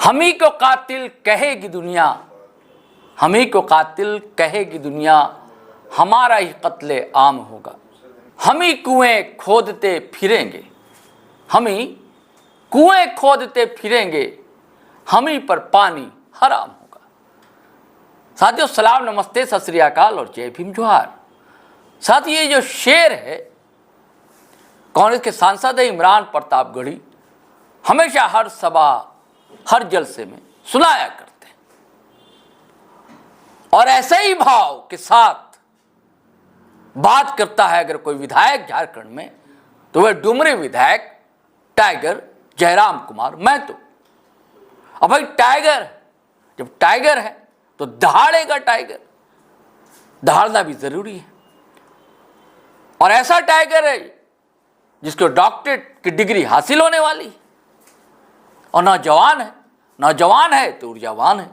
हम ही को कातिल कहेगी दुनिया, हम ही को कातिल कहेगी दुनिया, हमारा ही कत्ले आम होगा। हम ही कुएं खोदते फिरेंगे, हम ही कुएं खोदते फिरेंगे, हम ही पर पानी हराम होगा। साथियों, सलाम, नमस्ते, सत श्री अकाल और जय भीम जोहार। साथ ये जो शेर है कांग्रेस के सांसद है इमरान प्रतापगढ़ी, हमेशा हर सभा हर जलसे में सुनाया करते हैं और ऐसे ही भाव के साथ बात करता है अगर कोई विधायक झारखंड में, तो वह डुमरी विधायक टाइगर जयराम कुमार महतो। अब भाई टाइगर, जब टाइगर है तो दहाड़ेगा टाइगर, दहाड़ना भी जरूरी है। और ऐसा टाइगर है जिसको डॉक्टरेट की डिग्री हासिल होने वाली है और नौजवान है, नौजवान है तो ऊर्जावान है,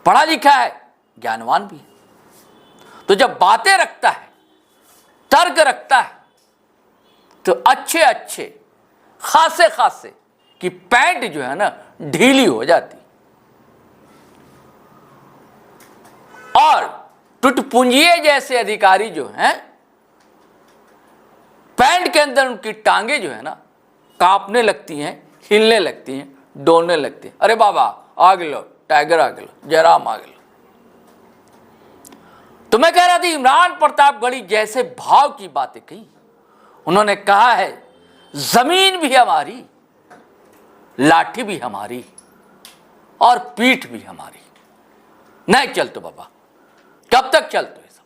पढ़ा लिखा है, ज्ञानवान भी है। तो जब बातें रखता है, तर्क रखता है, तो अच्छे अच्छे खासे खासे कि पैंट जो है ना ढीली हो जाती और टुटपुंजिये जैसे अधिकारी जो हैं पैंट के अंदर उनकी टांगे जो है ना कांपने लगती हैं, हिलने लगती हैं, डोलने लगती हैं। अरे बाबा आगे लो, टाइगर आगे लो, जयराम आगे लो। तो मैं कह रहा था इमरान प्रतापगढ़ी जैसे भाव की बातें कही। उन्होंने कहा है जमीन भी हमारी, लाठी भी हमारी और पीठ भी हमारी। नहीं चल तो बाबा, कब तक चल तो ये सब।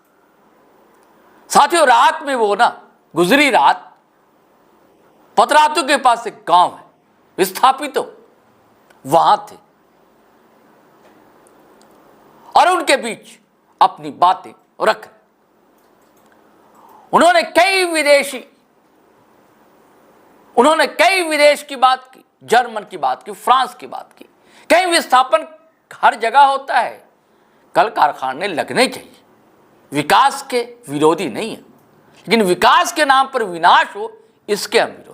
साथियों, रात में वो ना गुजरी रात पतरातू के पास एक गांव है, विस्थापित तो वहां थे और उनके बीच अपनी बातें रख। उन्होंने कई विदेश की बात की, जर्मन की बात की, फ्रांस की बात की। कई विस्थापन हर जगह होता है, कल कारखाने लगने चाहिए, विकास के विरोधी नहीं है, लेकिन विकास के नाम पर विनाश हो इसके हम विरोधी।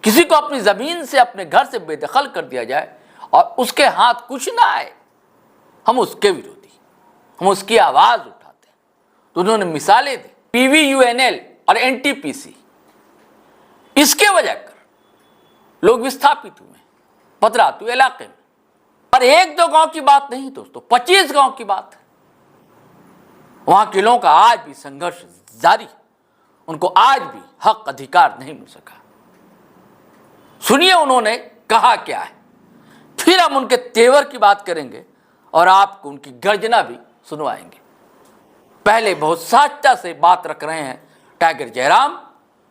किसी को अपनी जमीन से, अपने घर से बेदखल कर दिया जाए और उसके हाथ कुछ ना आए, हम उसके विरोधी, हम उसकी आवाज उठाते हैं। तो उन्होंने मिसालें दी, PVUNL और NTPC, इसके वजह कर लोग विस्थापित हुए पतरातू इलाके में। और एक दो गांव की बात नहीं दोस्तों, 25 गांव की बात है। वहां के लोगों का आज भी संघर्ष जारी है, उनको आज भी हक अधिकार नहीं मिल सका। सुनिए उन्होंने कहा क्या है, फिर हम उनके तेवर की बात करेंगे और आपको उनकी गर्जना भी सुनवाएंगे। पहले बहुत सच्चा से बात रख रहे हैं टाइगर जयराम,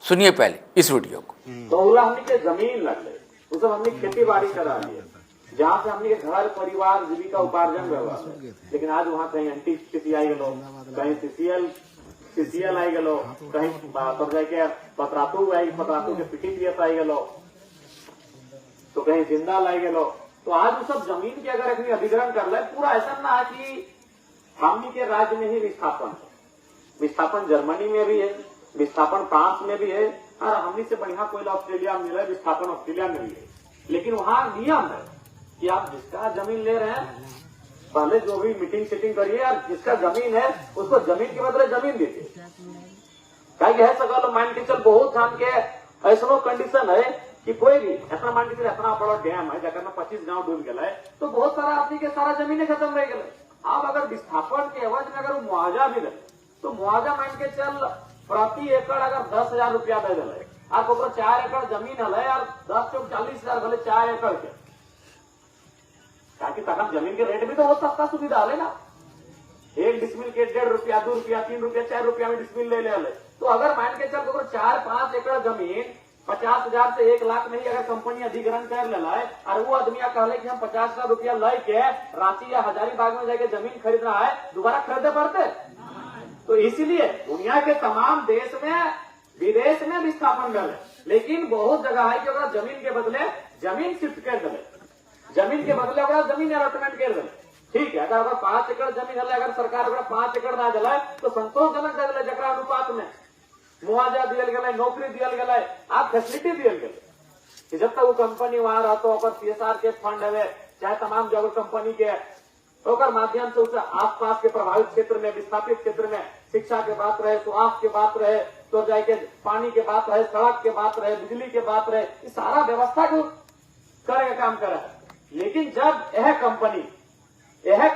सुनिए पहले इस वीडियो को। तो हमने के जमीन लग गए, उसे हमने खेती बाड़ी करा ली, जहाँ से हमने घर परिवार जीविका उपार्जन व्यवहार। लेकिन आज वहाँ कहीं NTPC आई गलो, कहीं CCL आई गलो, कहीं तब जाके पतरातू आई, पतरातू के PTPS आई गलो, तो कहीं जिंदाल आई गलो। तो आज वो सब जमीन के अगर अपनी अधिग्रहण कर ले, पूरा ऐसा ना है कि हमनी के राज्य में ही विस्थापन है। विस्थापन जर्मनी में भी है, विस्थापन फ्रांस में भी है, और हमनी से बढ़िया कोई ऑस्ट्रेलिया में मिला है, विस्थापन ऑस्ट्रेलिया में भी है। लेकिन वहां नियम है कि आप जिसका जमीन ले रहे हैं, पहले जो भी मीटिंग सीटिंग करिए और जिसका जमीन है उसको जमीन के बदले जमीन दीजिए। क्या है सगल मान के चल, बहुत हम के ऐसा कंडीशन है कि कोई भी ऐसा मान के चल, इतना बड़ा डैम है जगह में 25 गांव डूब गया है, तो बहुत सारा आदमी के सारा जमीन खत्म रह गए। आप अगर विस्थापन के एवज में अगर मुआवजा भी दे, तो मुआवजा मान के चल प्रति एकड़ अगर 10,000 रुपया दे दिले, आपको 4 एकड़ जमीन है और 10 चौक 40,000 भले 4 एकड़ के, ताकि तक जमीन के रेट भी तो बहुत सस्ता सुविधा है ना। 1 डिसमिल के 1.5 रुपया, 2 रुपया, 3 रुपया, 4 रुपया में डिसमिल ले ले। तो अगर मान के चल 4-5 एकड़ जमीन 50,000 से 1 लाख में ही अगर कंपनी अधिग्रहण कर ले है, और वो आदमी कहले कि हम 50,000 रुपया लै के रांची या हजारीबाग में जाके जमीन खरीदना है, दोबारा खरीदे पड़ते। तो इसीलिए दुनिया के तमाम देश में, विदेश में विस्थापन कर, लेकिन बहुत जगह है कि अगर जमीन के बदले जमीन शिफ्ट कर दे, जमीन के बदले अगर जमीन अलॉटमेंट कर दे। ठीक है, अगर 5 एकड़ जमीन है, अगर सरकार अगर 5 एकड़ ना दिलाए तो संतोषजनक दे दिले, जकरा अनुपात में मुआवजा दियल गया, नौकरी दियल गया, आप फैसिलिटी दियल गए। कि जब तक वो कंपनी वहां रहता हो, CSR के फंड है, चाहे तमाम जो कंपनी के ओकर माध्यम से उसे आसपास के प्रभावित क्षेत्र में, विस्थापित क्षेत्र में शिक्षा के बात रहे, स्वास्थ्य के बात रहे, तो जाके पानी के बात रहे, सड़क के बात रहे, बिजली के बात रहे, इस सारा व्यवस्था को करे का काम करे। लेकिन जब यह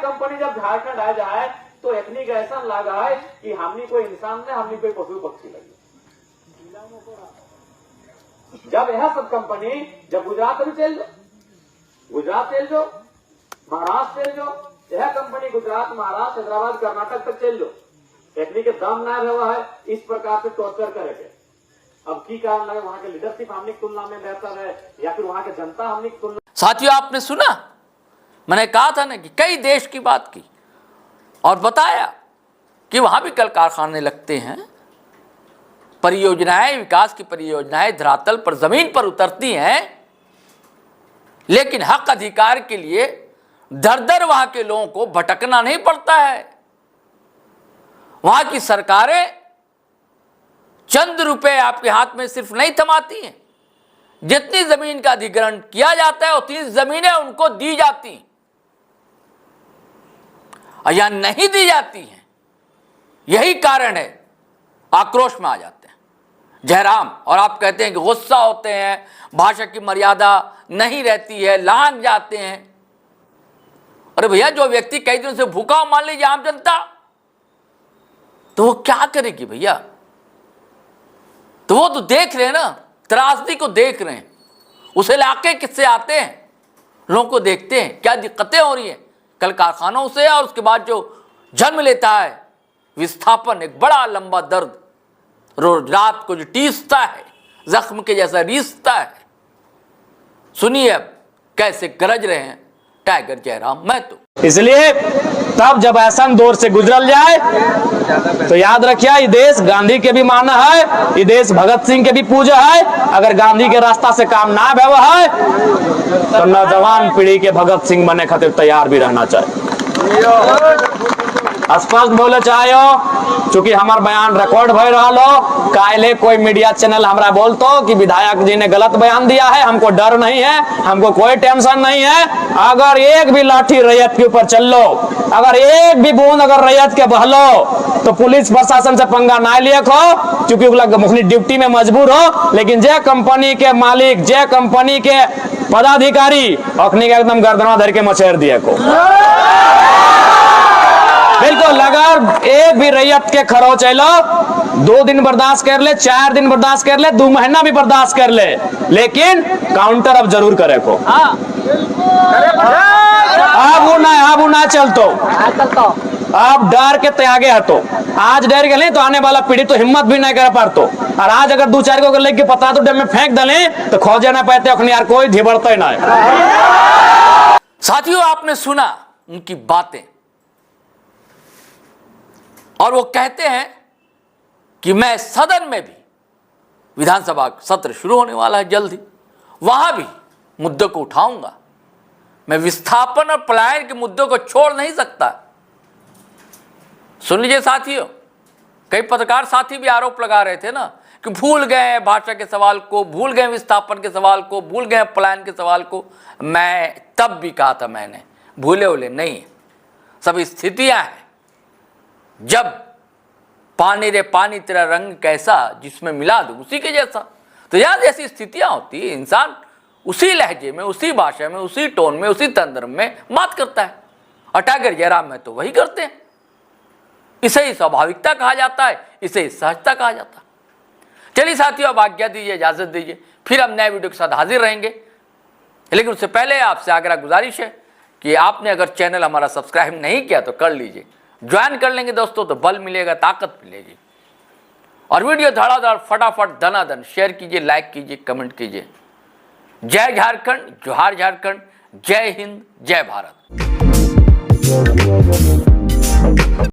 कंपनी जब झारखंड आ जाए तो एखनी का ऐसा लगा है कि हमनी कोई इंसान ने, हमनी कोई पशु पक्षी लगी। जब यह सब कंपनी जब गुजरात में चल जाओ, महाराष्ट्र चल जाओ, यह कंपनी गुजरात, महाराष्ट्र, हैदराबाद, कर्नाटक तक चल जाओ, टेक्निक के दम ना रहा है, इस प्रकार से टॉर्चर करेंगे। अब की कारण लगे वहां के लीडरशिप हमने की तुलना में बेहतर है या फिर वहां के जनता हमने की तुलना। साथियों, आपने सुना, मैंने कहा था ना कि कई देश की बात की और बताया कि वहां भी कल कारखाने लगते हैं, परियोजनाएं, विकास की परियोजनाएं धरातल पर, जमीन पर उतरती हैं, लेकिन हक अधिकार के लिए दर दर वहां के लोगों को भटकना नहीं पड़ता है। वहां की सरकारें चंद रुपए आपके हाथ में सिर्फ नहीं थमाती हैं, जितनी जमीन का अधिग्रहण किया जाता है उतनी जमीनें उनको दी जाती हैं या नहीं दी जाती हैं। यही कारण है आक्रोश में आ जाते हैं जयराम, और आप कहते हैं कि गुस्सा होते हैं, भाषा की मर्यादा नहीं रहती है, लांघ जाते हैं। अरे भैया, जो व्यक्ति कई दिनों से भूखा, मान लीजिए आम जनता, तो वो क्या करेगी भैया? तो वो तो देख रहे हैं ना, त्रासदी को देख रहे हैं, उस इलाके किससे आते हैं, लोगों को देखते हैं क्या दिक्कतें हो रही हैं कल कारखानों से, और उसके बाद जो जन्म लेता है विस्थापन, एक बड़ा लंबा दर्द, रोज रात को जो टीसता है, जख्म के जैसा रीसता है। सुनिए अब कैसे गरज रहे हैं टाइगर जयराम महतो। इसलिए तब जब ऐसा दौर से गुजरल जाए तो याद रखिए, ये देश गांधी के भी माना है, ये देश भगत सिंह के भी पूजा है। अगर गांधी के रास्ता से काम ना हुआ है तो नौजवान पीढ़ी के भगत सिंह बनने खातिर तैयार भी रहना चाहिए। स्पष्ट बोले चाहो, चूंकि हमार बयान रिकॉर्ड भय रहा हो, काले कोई मीडिया चैनल हमरा बोलतो कि विधायक जी ने गलत बयान दिया है, हमको डर नहीं है, हमको कोई टेंशन नहीं है। अगर एक भी लाठी रैयत के ऊपर चल लो, अगर एक भी बूंद अगर रैयत के बहलो, तो पुलिस प्रशासन से पंगा ना लिए खो, क्योंकि अपनी ड्यूटी में मजबूर हो। लेकिन जे कंपनी के मालिक, जे कंपनी के पदाधिकारी अखनी के एकदम गर्दना धर के मचेर दिए को, बिल्कुल। अगर एक भी रैयत के खरो चलो, 2 दिन बर्दाश्त कर ले, 4 दिन बर्दाश्त कर ले, 2 महीना भी बर्दाश्त कर ले, लेकिन काउंटर अब जरूर करे को। अब ना चलतो, अब डर के त्यागे हतो। आज डर गए तो आने वाला पीढ़ी तो हिम्मत भी नहीं कर पातो। और आज अगर 2-4 को लेके पता तो डर में फेंक दले तो खोजे ना पाते, अखनी यार कोई धिबड़ते ना। साथियों, आपने सुना उनकी बातें, और वो कहते हैं कि मैं सदन में भी, विधानसभा सत्र शुरू होने वाला है जल्द ही, वहां भी मुद्दे को उठाऊंगा। मैं विस्थापन और पलायन के मुद्दों को छोड़ नहीं सकता। सुन लीजिए साथियों, कई पत्रकार साथी भी आरोप लगा रहे थे ना कि भूल गए भाषा के सवाल को, भूल गए विस्थापन के सवाल को, भूल गए पलायन के सवाल को। मैं तब भी कहा था, मैंने भूले उले नहीं है, सब स्थितियां हैं। जब पानी रे पानी तेरा रंग कैसा, जिसमें मिला दो उसी के जैसा, तो यार जैसी स्थितियां होती है, इंसान उसी लहजे में, उसी भाषा में, उसी टोन में, उसी तंत्र में बात करता है। और टाइगर जयराम में तो वही करते हैं। इसे ही स्वाभाविकता कहा जाता है, इसे ही सहजता कहा जाता है। चलिए साथियों, अब आज्ञा दीजिए, इजाजत दीजिए, फिर हम नए वीडियो के साथ हाजिर रहेंगे। लेकिन उससे पहले आपसे आग्रह गुजारिश है कि आपने अगर चैनल हमारा सब्सक्राइब नहीं किया तो कर लीजिए, ज्वाइन कर लेंगे दोस्तों तो बल मिलेगा, ताकत मिलेगी। और वीडियो धड़ाधड़ फटाफट धनाधन शेयर कीजिए, लाइक कीजिए, कमेंट कीजिए। जय झारखंड, जोहार झारखंड, जय हिंद, जय भारत।